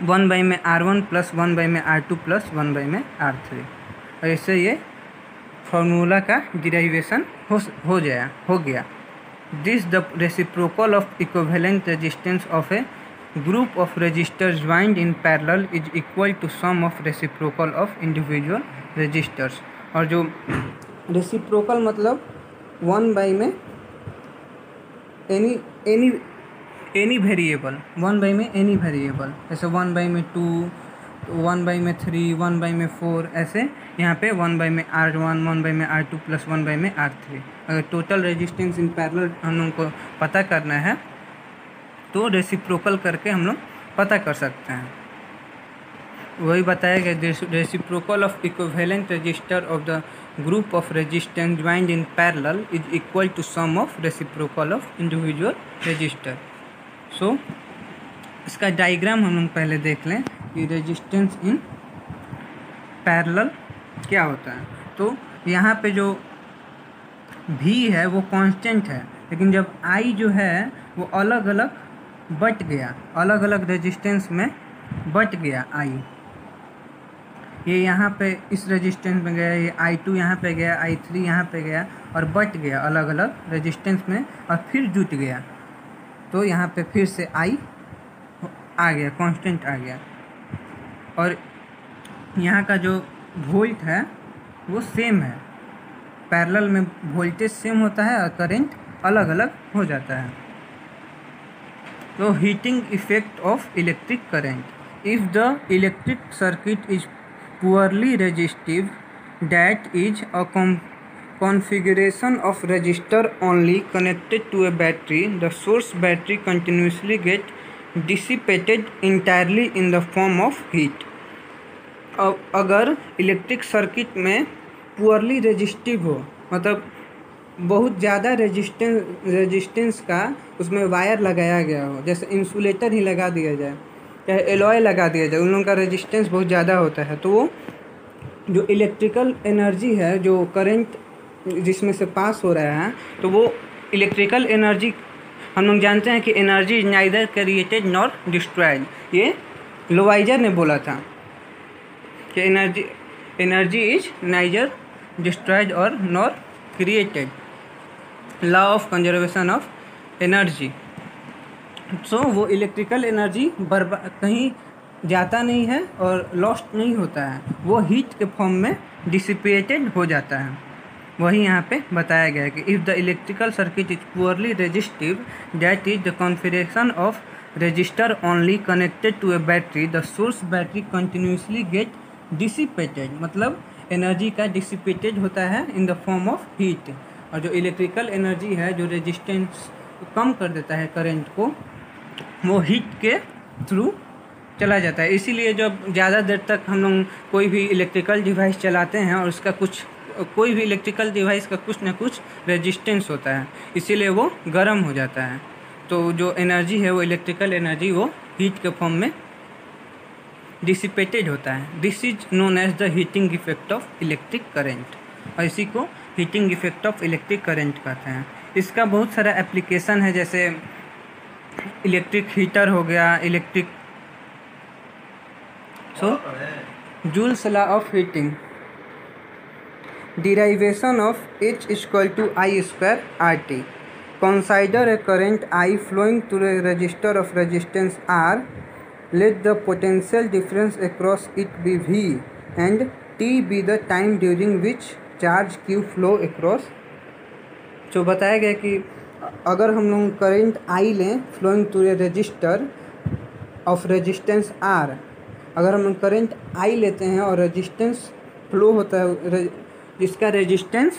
1 by में R1 प्लस 1 बाई में R2 प्लस 1 बाई में R3. और इससे ये फार्मूला का डिराइवेशन हो गया. This the reciprocal of equivalent resistance of a group of resistors joined in parallel is equal to sum of reciprocal of individual resistors. और जो रेसिप्रोकल मतलब 1 बाई में एनी वेरिएबल, 1 बाई में एनी वेरिएबल, जैसे 1 by में 2, 1 by में 3, 1 by में 4, ऐसे यहाँ पे 1 बाई में R1, 1 बाई में R2 प्लस 1 बाई में R3. अगर टोटल रेजिस्टेंस इन पैरेलल हम लोग को पता करना है तो रेसिप्रोकल करके हम लोग पता कर सकते हैं. वही बताया गया, reciprocal of equivalent register of the group of resistance joined in parallel is equal to sum of reciprocal of individual resistor. So इसका डायग्राम हम लोग पहले देख लें कि रेजिस्टेंस इन पैरेलल क्या होता है. तो यहाँ पे जो V है वो कांस्टेंट है, लेकिन जब I जो है वो अलग अलग बट गया, अलग अलग रेजिस्टेंस में बट गया I. ये यहाँ पे इस रेजिस्टेंस में गया, ये I2 यहाँ पे गया, I3 यहाँ पे गया, और बट गया अलग अलग रेजिस्टेंस में, और फिर जुट गया. तो यहाँ पे फिर से I आ गया, कांस्टेंट आ गया. और यहाँ का जो वोल्ट है वो सेम है, पैरेलल में वोल्टेज सेम होता है और करंट अलग अलग हो जाता है. तो heating effect of electric current. If the electric circuit is purely resistive, that is a configuration of resistor only connected to a battery, the source battery continuously get dissipated entirely in the form of heat. अब अगर electric circuit में poorly resistive हो, मतलब बहुत ज़्यादा resistance का उसमें wire लगाया गया हो, जैसे इंसुलेटर ही लगा दिया जाए, चाहे एलॉय लगा दिया जाए, उन लोगों का रेजिस्टेंस बहुत ज़्यादा होता है, तो वो जो इलेक्ट्रिकल एनर्जी है, जो करंट जिसमें से पास हो रहा है, तो वो इलेक्ट्रिकल एनर्जी, हम लोग जानते हैं कि energy is neither created nor destroyed. ये लोवाइजर ने बोला था कि एनर्जी इज नाइदर डिस्ट्रॉयड और nor created, law of conservation of energy. So वो इलेक्ट्रिकल एनर्जी कहीं जाता नहीं है और लॉस्ट नहीं होता है, वो हीट के फॉर्म में डिसिपेटेड हो जाता है. वही यहाँ पे बताया गया है कि if the electrical circuit is purely resistive, that is the configuration of resistor only connected to a battery, the source battery continuously get dissipated, मतलब एनर्जी का डिसिपेटेड होता है in the form of heat. और जो electrical energy है, जो resistance कम कर देता है करंट को, वो हीट के थ्रू चला जाता है. इसीलिए जब ज़्यादा देर तक हम लोग कोई भी इलेक्ट्रिकल डिवाइस चलाते हैं और उसका कुछ कोई भी इलेक्ट्रिकल डिवाइस का कुछ ना कुछ रेजिस्टेंस होता है, इसीलिए वो गर्म हो जाता है। तो जो एनर्जी है वो इलेक्ट्रिकल एनर्जी वो हीट के फॉर्म में डिसिपेटेड होता है। This is known as the heating effect of electric current, और इसी को heating effect of electric current कहते हैं। इसका बहुत सारा एप्लीकेशन है, जैसे इलेक्ट्रिक हीटर हो गया, electric joules law of heating, derivation of H equal to I square RT. Consider a current I flowing through a resistor of resistance R. Let the potential difference across it be V and T be the time during which charge Q flow across. जो बताया गया कि अगर हम लोग current I लें flowing through a resistor of resistance R, अगर हम लोग करंट I लेते हैं और रेजिस्टेंस फ्लो होता है, जिसका रेजिस्टेंस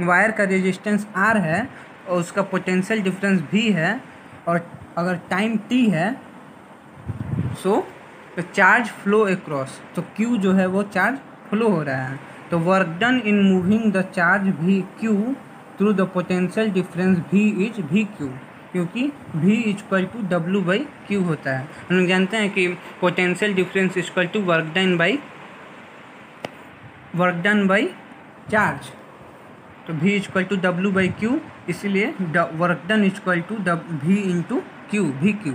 वायर का रेजिस्टेंस R है और उसका पोटेंशियल डिफरेंस V है, और अगर टाइम T है, सो चार्ज फ्लो अक्रॉस, तो Q जो है वो चार्ज फ्लो हो रहा है। तो work done in moving the charge भी Q through the potential difference V is VQ, क्योंकि V इक्वल टू W/Q होता है। हम लोग जानते हैं कि potential difference equal to work done by charge, तो V इक्वल टू W/Q, इसलिए work done equal to V into Q, VQ।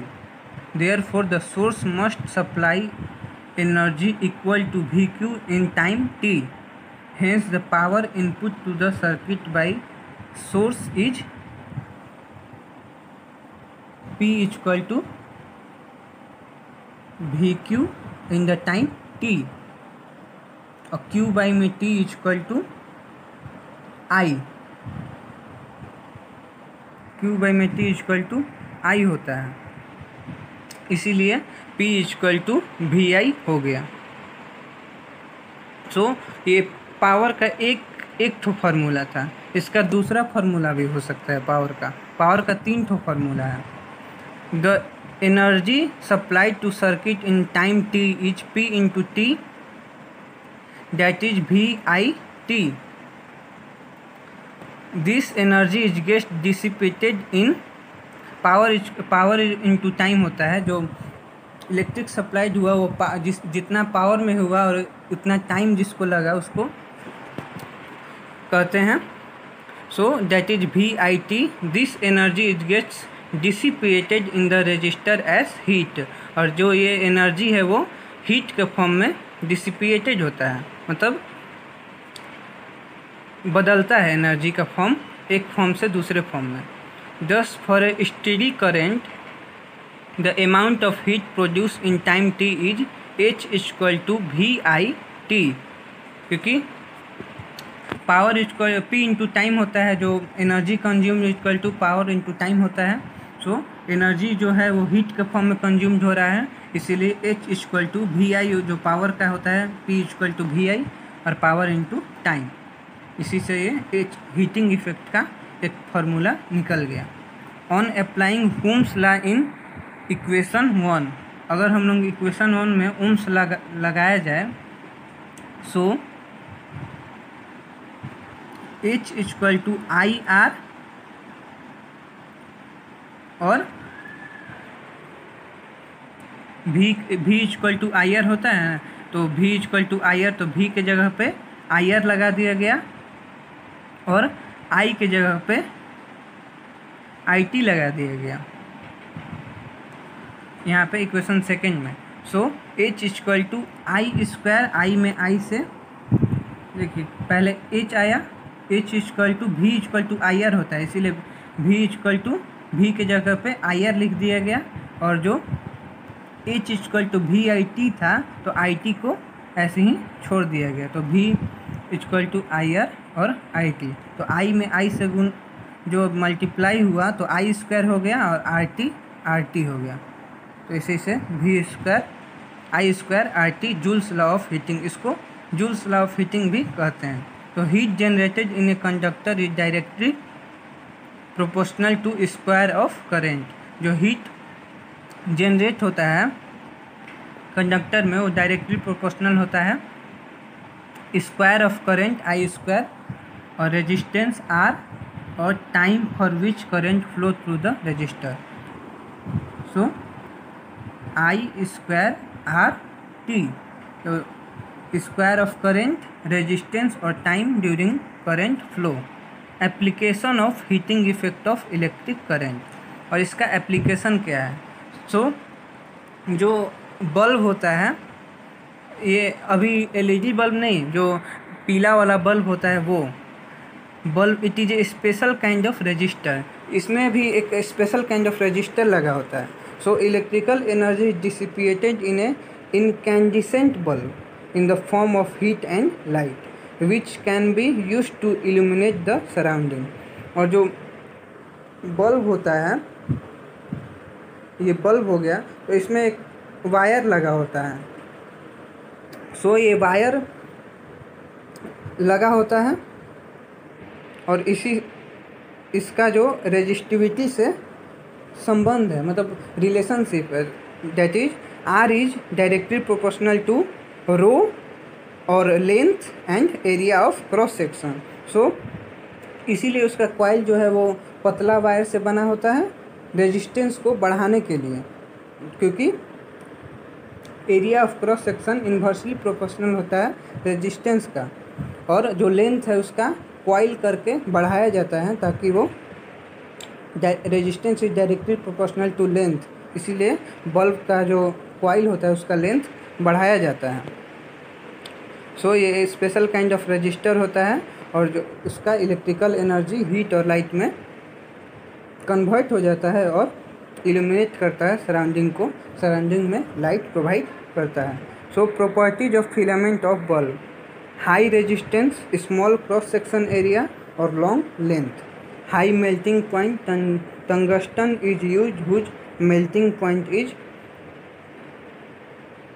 Therefore the source must supply energy equal to VQ in time T, hence the power input to the circuit by source is P equal to VQ in the time T, और Q by में T equal to I, Q by में T equal to I होता है, इसीलिए P equal to VI हो गया। सो ये power का एक ठो फार्मूला था, इसका दूसरा फार्मूला भी हो सकता है। पावर का 3 ठो फार्मूला है। The energy supplied to circuit in time T is P into T, that is VIT. This energy is gets dissipated in power into time होता है। जो इलेक्ट्रिक सप्लाइड हुआ वो जितना पावर में हुआ और उतना टाइम जिसको लगा उसको कहते हैं। So that is VIT. This energy is gets dissipated in the resistor as heat, और जो ये एनर्जी है वो हीट के फॉर्म में डिसिपेटेड होता है, मतलब बदलता है एनर्जी का फॉर्म एक फॉर्म से दूसरे फॉर्म में। Thus for a steady current the amount of heat produce in time T is H equal to VIT, क्योंकि power equal P into time होता है, जो energy consume equal to power into time होता है। So energy जो है वो heat के फॉर्म में कंज्यूम्ड हो रहा है, इसीलिए H इक्वल टू VI जो पावर का होता है, P इक्वल टू VI और पावर इंटू टाइम। इसी से ये हीटिंग इफेक्ट का एक फार्मूला निकल गया। On applying Ohm's law in equation 1, अगर हम लोग इक्वेशन 1 में ओम्स लगाया जाए, सो H इक्वल टू IR और V इक्वल टू IR होता है, तो V इक्वल टू IR, तो V के जगह पे IR लगा दिया गया और I के जगह पे IT लगा दिया गया यहाँ पे इक्वेशन सेकेंड में। So H equal to I square, I में I से देखिए पहले H आया, H equal to V equal to IR होता है, इसीलिए V इक्वल टू V के जगह पे IR लिख दिया गया, और जो H इक्वल टू VIT था तो IT को ऐसे ही छोड़ दिया गया, तो V इक्वल टू IR और IT, तो I में I से गुण जो मल्टीप्लाई हुआ तो I स्क्वायर हो गया और RT हो गया, तो इसी से V square I square RT Joule's law of heating, इसको जूल्स लॉ ऑफ हीटिंग भी कहते हैं। तो heat generated in a conductor is directly proportional to square of current, जो हीट जनरेट होता है कंडक्टर में वो डायरेक्टली प्रोपोर्शनल होता है square of current I square और रेजिस्टेंस आर और time for which current flow through the resistor. So I square R T, तो स्क्वायर ऑफ करेंट, रेजिस्टेंस और time during current flow. Application of heating effect of electric current, और इसका application क्या है। सो जो bulb होता है, ये अभी एलईडी बल्ब नहीं, जो पीला वाला बल्ब होता है वो bulb, it is A special kind of register, इसमें भी एक स्पेशल काइंड ऑफ रजिस्टर लगा होता है। So electrical energy dissipated in a incandescent bulb in the form of heat and light which can be use to illuminate the surrounding. और जो bulb होता है, ये बल्ब हो गया, तो इसमें एक वायर लगा होता है। सो ये वायर लगा होता है और इसका जो रेजिस्टिविटी से संबंध है, मतलब रिलेशनशिप है, that is R is directly proportional to rho और length and area of cross section. So इसीलिए उसका कॉइल जो है वो पतला वायर से बना होता है रेजिस्टेंस को बढ़ाने के लिए, क्योंकि area of cross section inversely proportional होता है रेजिस्टेंस का, और जो लेंथ है उसका कॉइल करके बढ़ाया जाता है ताकि वो resistance is directly proportional to length, इसीलिए बल्ब का जो कॉइल होता है उसका लेंथ बढ़ाया जाता है। सो ये स्पेशल काइंड ऑफ रजिस्टर होता है और जो उसका इलेक्ट्रिकल एनर्जी हीट और लाइट में कन्वर्ट हो जाता है और इल्यूमिनेट करता है सराउंडिंग को, सराउंडिंग में लाइट प्रोवाइड करता है। So properties of filament of bulb: high resistance, small cross section area और long length. High melting point, tungsten is use whose melting point is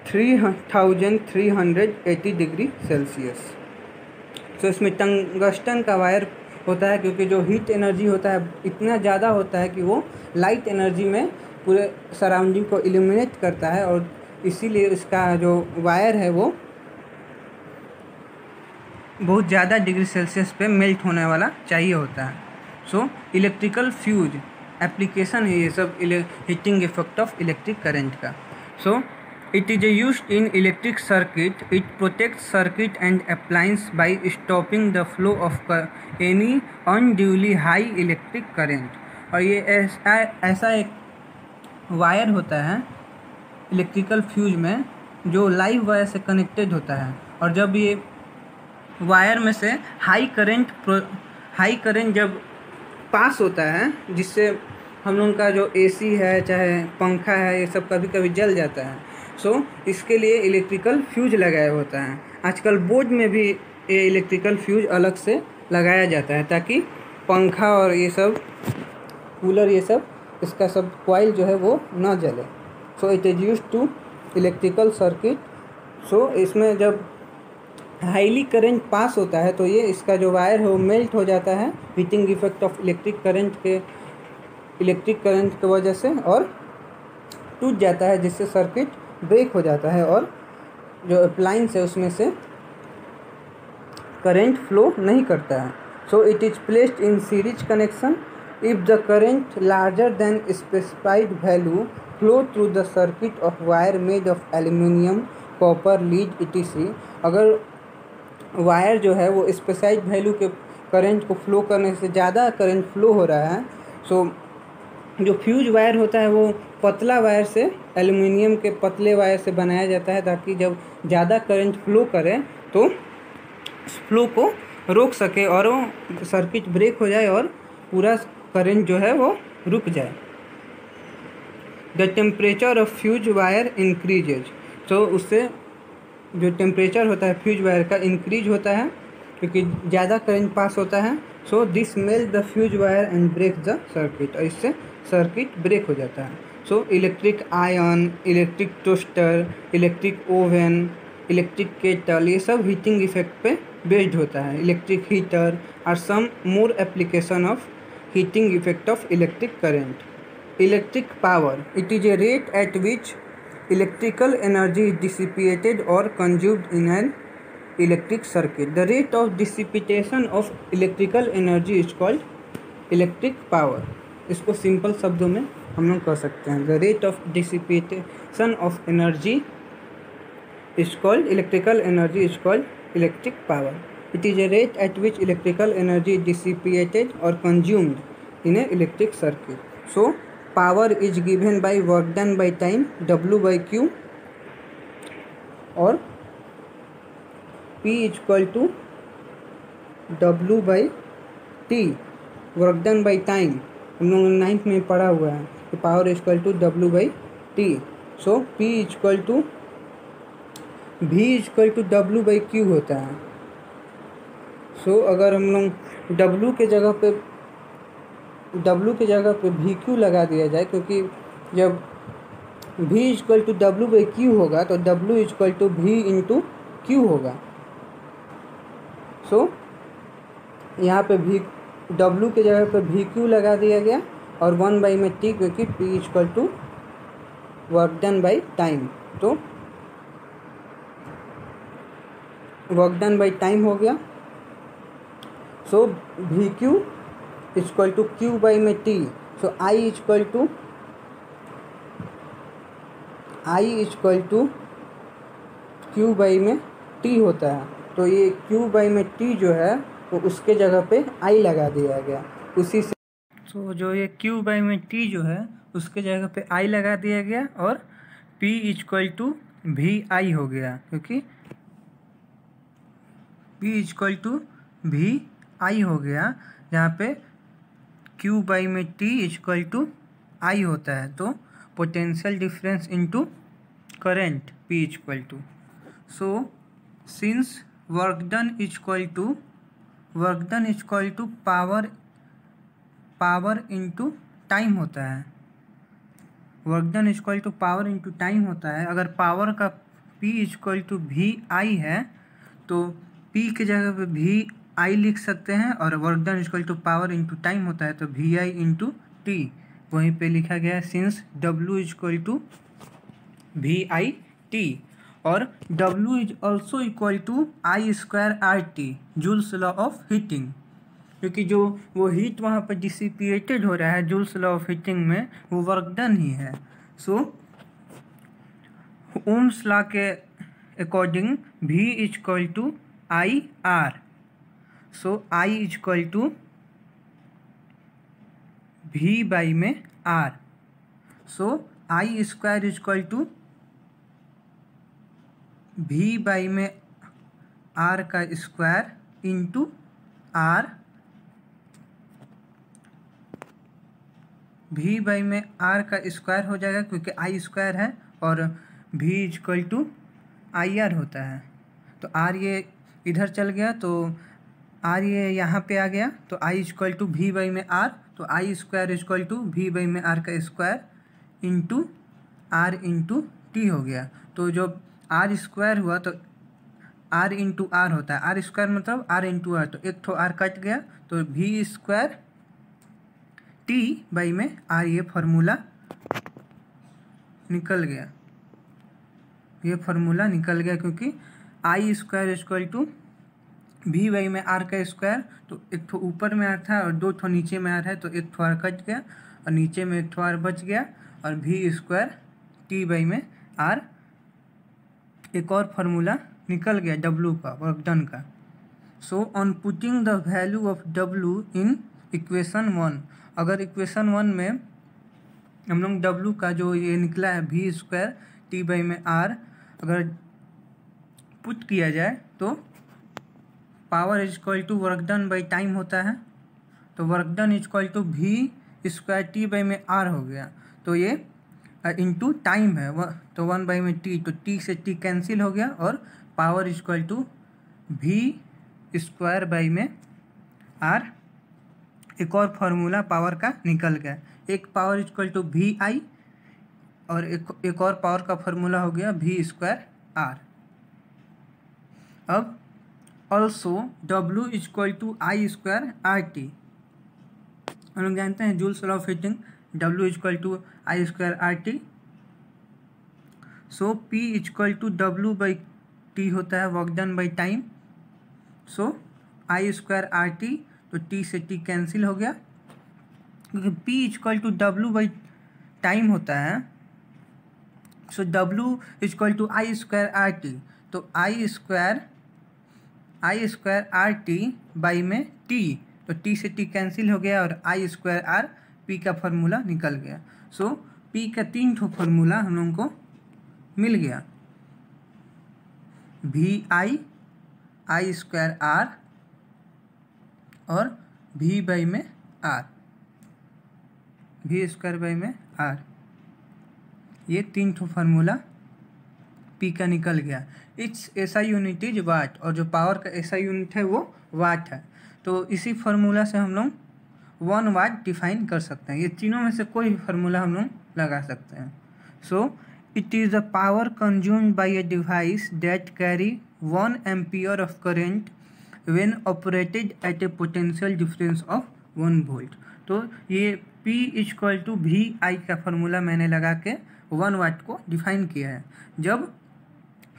3380 degree Celsius. तो इसमें tungsten का wire होता है क्योंकि जो हीट एनर्जी होता है इतना ज़्यादा होता है कि वो लाइट एनर्जी में पूरे सराउंडिंग को इल्यूमिनेट करता है, और इसीलिए इसका जो वायर है वो बहुत ज़्यादा डिग्री सेल्सियस पे मेल्ट होने वाला चाहिए होता है। सो इलेक्ट्रिकल फ्यूज एप्लीकेशन है ये सब heating effect of electric current का। सो it is used in electric circuit. It protects circuit and appliance by stopping the flow of any unduly high electric current। और ये ऐसा एक वायर होता है इलेक्ट्रिकल फ्यूज में जो लाइव वायर से कनेक्टेड होता है, और जब ये वायर में से हाई करंट जब पास होता है, जिससे हम लोगों का जो एसी है चाहे पंखा है ये सब कभी कभी जल जाता है। सो इसके लिए इलेक्ट्रिकल फ्यूज लगाया होता है। आजकल बोर्ड में भी ये इलेक्ट्रिकल फ्यूज अलग से लगाया जाता है ताकि पंखा और ये सब कूलर ये सब इसका सब कॉइल जो है वो ना जले। So it is used to electrical circuit. So इसमें जब हाईली करंट पास होता है तो ये इसका जो वायर है वो मेल्ट हो जाता है heating effect of electric current के वजह से, और टूट जाता है, जिससे सर्किट ब्रेक हो जाता है और जो अप्लायंस है उसमें से करंट फ्लो नहीं करता है। So it is placed in series connection if the current larger than specified value flow through the circuit of wire made of aluminium, copper, lead etc। अगर वायर जो है वो स्पेसिफाइड वैल्यू के current को flow करने से ज़्यादा current flow हो रहा है, सो जो फ्यूज वायर होता है वो पतला वायर से, एल्युमिनियम के पतले वायर से बनाया जाता है ताकि जब ज़्यादा करंट फ्लो करे तो फ्लो को रोक सके और वो सर्किट ब्रेक हो जाए और पूरा करंट जो है वो रुक जाए। The temperature of fuse wire increases. तो उससे जो टेम्परेचर होता है फ्यूज वायर का इंक्रीज होता है क्योंकि ज़्यादा करंट पास होता है। So this melt the fuse wire and break the circuit, और इससे सर्किट ब्रेक हो जाता है। So electric iron, electric toaster, electric oven, electric kettle ये सब हीटिंग इफेक्ट पे बेस्ड होता है। Electric heater are some more application of heating effect of electric current. Electric power, it is a rate at which electrical energy is dissipated or consumed in an electric circuit. The rate of dissipation of electrical energy is called electric power. इसको simple शब्दों में हम लोग कह सकते हैं, the rate of dissipation of energy is called electrical energy is called electric power. It is a rate at which electrical energy is dissipated or consumed in a electric circuit. So power is given by work done by time, W by Q, or P is equal to W by T, work done by time. हम लोग 9th में पढ़ा हुआ है कि power is equal to W by T। So P is equal to V is equal to W by Q होता है। सो अगर हम लोग W के जगह पे VQ लगा दिया जाए, क्योंकि जब V is equal to W by Q होगा तो W is equal to V into Q होगा। सो यहाँ पे W के जगह पे VQ लगा दिया गया और 1 बाई में T, क्योंकि P is equal to work done by time. तो वर्क डन बाई टाइम हो गया। So VQ is equal to Q by में T। सो I is equal to Q by में T होता है। तो ये Q बाई में T जो है वो उसके जगह पे I लगा दिया गया उसी से। तो जो ये Q बाई में T जो है उसके जगह पे I लगा दिया गया और P is equal to VI हो गया, क्योंकि P is equal to VI हो गया, जहाँ पे Q बाई में T is equal to I होता है। तो potential difference into current P is equal to. So since work done is equal to power into time होता है। Work done is equal to power into time होता है। अगर power का P is equal to VI है तो P की जगह पे VI लिख सकते हैं, और work done is equal to power into time होता है तो VI इंटू T वहीं पे लिखा गया है, since W is equal to VIT, और W is also equal to I square RT, Joule's law of heating, क्योंकि जो वो हीट वहाँ पर डिसिपिएटेड हो रहा है जूल्स लॉ ऑफ हीटिंग में, वो वर्क डन ही है। सो ओम्स लॉ के according V is equal to IR। So I is equal to V by में R। So I square is equal to V by में R का square into R। V by में R का square हो जाएगा क्योंकि I square है, और V is equal to IR होता है। तो R ये इधर चल गया तो R ये यहाँ पे आ गया, तो I is equal to V by में R, तो I square is equal to V by में R का square into R into T हो गया। तो जब R स्क्वायर हुआ तो R इंटू R होता है, R स्क्वायर मतलब R इंटू R, तो एक ठो R कट गया तो V स्क्वायर T बाई में R, ये फार्मूला निकल गया, क्योंकि I square is equal to V by में R का स्क्वायर, तो एक ठो ऊपर में R था और दो ठो नीचे में R है, तो एक ठो R कट गया और नीचे में एक ठो R बच गया, और V स्क्वायर T बाई में R, एक और फार्मूला निकल गया W का, वर्क डन का। So on putting the value of W in equation 1, अगर इक्वेशन 1 में हम लोग W का जो ये निकला है V स्क्वायर T बाई में R अगर पुट किया जाए तो power is equal to work done by time होता है, तो work done is equal to V square T by में R हो गया, तो ये इंटू टाइम है तो 1 बाई में T, तो T से T कैंसिल हो गया, और power is equal to V square by में R। एक और फार्मूला पावर का निकल गया, एक power is equal to VI और एक और पावर का फार्मूला हो गया V स्क्वायर R। अब also W is equal to I square RT, हम लोग जानते हैं Joule's law of heating, W is equal to I square RT। So P is equal to W by T होता है work done by time, so I square R T, तो T से T cancel हो गया, क्योंकि P equal to W by time होता है, so W equal to I square R T, तो आई स्क्वायर आर टी बाई में टी, तो टी से टी कैंसिल हो गया और आई स्क्वायर आर पी का फार्मूला निकल गया। सो पी का 3 ठो फार्मूला हम लोगों को मिल गया, वी आई स्क्वायर आर और वी बाई में आर, वी स्क्वायर बाई में आर, ये 3 ठो फार्मूला पी का निकल गया। It's SI unit is what, और जो पावर का एसआई यूनिट है वो वाट है। तो इसी फार्मूला से हम लोग 1 वाट डिफाइन कर सकते हैं। ये तीनों में से कोई भी फार्मूला हम लोग लगा सकते हैं। सो it is the power consumed by a device that carry 1 ampere of current when operated at A potential difference of 1 volt. तो ये P इक्वल टू वी आई का फार्मूला मैंने लगा के 1 वाट को डिफाइन किया है। जब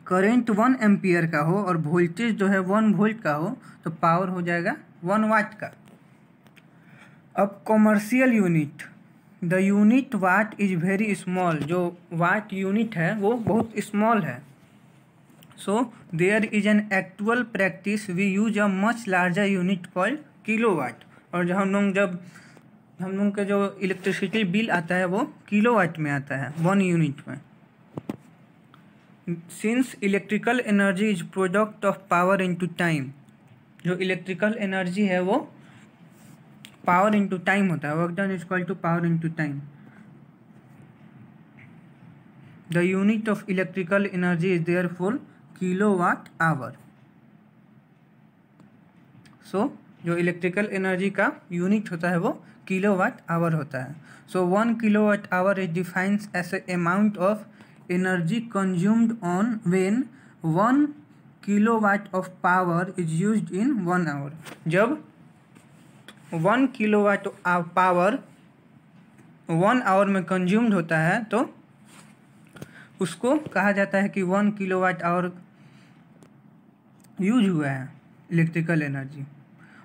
करेंट 1 एम्पियर का हो और वोल्टेज जो है 1 वोल्ट का हो तो पावर हो जाएगा 1 वाट का। अब commercial unit, the unit watt is very small, जो वाट यूनिट है वो बहुत स्मॉल है। So there is an actual practice we use a much larger unit called kilowatt, और जब हम लोग का जो इलेक्ट्रिसिटी बिल आता है वो किलोवाट में आता है 1 यूनिट में। Since electrical energy is product of power into time, जो इलेक्ट्रिकल एनर्जी है वो पावर इनटू टाइम होता है, work done is equal to power into time. The unit of electrical energy is therefore kilowatt hour. So जो electrical energy का unit होता है वो किलोवाट आवर होता है। So 1 kilowatt hour is defines as a amount of energy consumed on when 1 kilowatt of power is used in 1 hour। जब 1 kilowatt power 1 our में consumed होता है तो उसको कहा जाता है कि 1 किलोवाट आवर यूज हुआ है इलेक्ट्रिकल एनर्जी,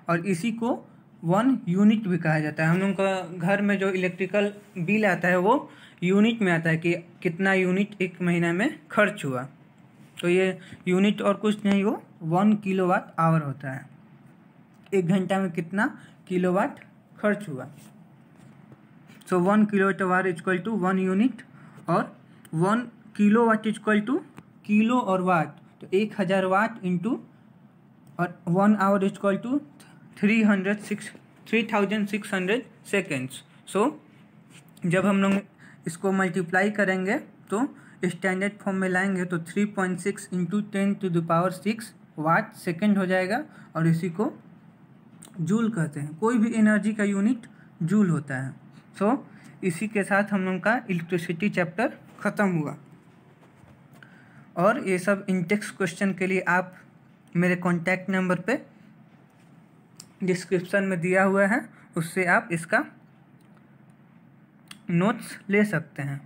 और इसी को 1 यूनिट भी कहा जाता है। हम लोगों का घर में जो इलेक्ट्रिकल बिल आता है वो यूनिट में आता है कि कितना यूनिट एक महीना में खर्च हुआ, तो ये यूनिट और कुछ नहीं, वो 1 किलोवाट आवर होता है। 1 घंटा में कितना किलोवाट खर्च हुआ। So 1 kilowatt hour equal to 1 unit, और 1 किलोवाट इक्वल टू किलो और वाट, तो 1000 वाट इंटू और 1 आवर इक्वल टू 3600 सेकेंड्स। सो जब हम लोग इसको मल्टीप्लाई करेंगे तो स्टैंडर्ड फॉर्म में लाएंगे तो 3.6 इंटू 10⁶ वाट सेकेंड हो जाएगा, और इसी को जूल कहते हैं। कोई भी एनर्जी का यूनिट जूल होता है। सो इसी के साथ हम लोग का इलेक्ट्रिसिटी चैप्टर ख़त्म हुआ, और ये सब इंटेक्स क्वेश्चन के लिए आप मेरे कॉन्टैक्ट नंबर पे डिस्क्रिप्शन में दिया हुआ है, उससे आप इसका नोट्स ले सकते हैं।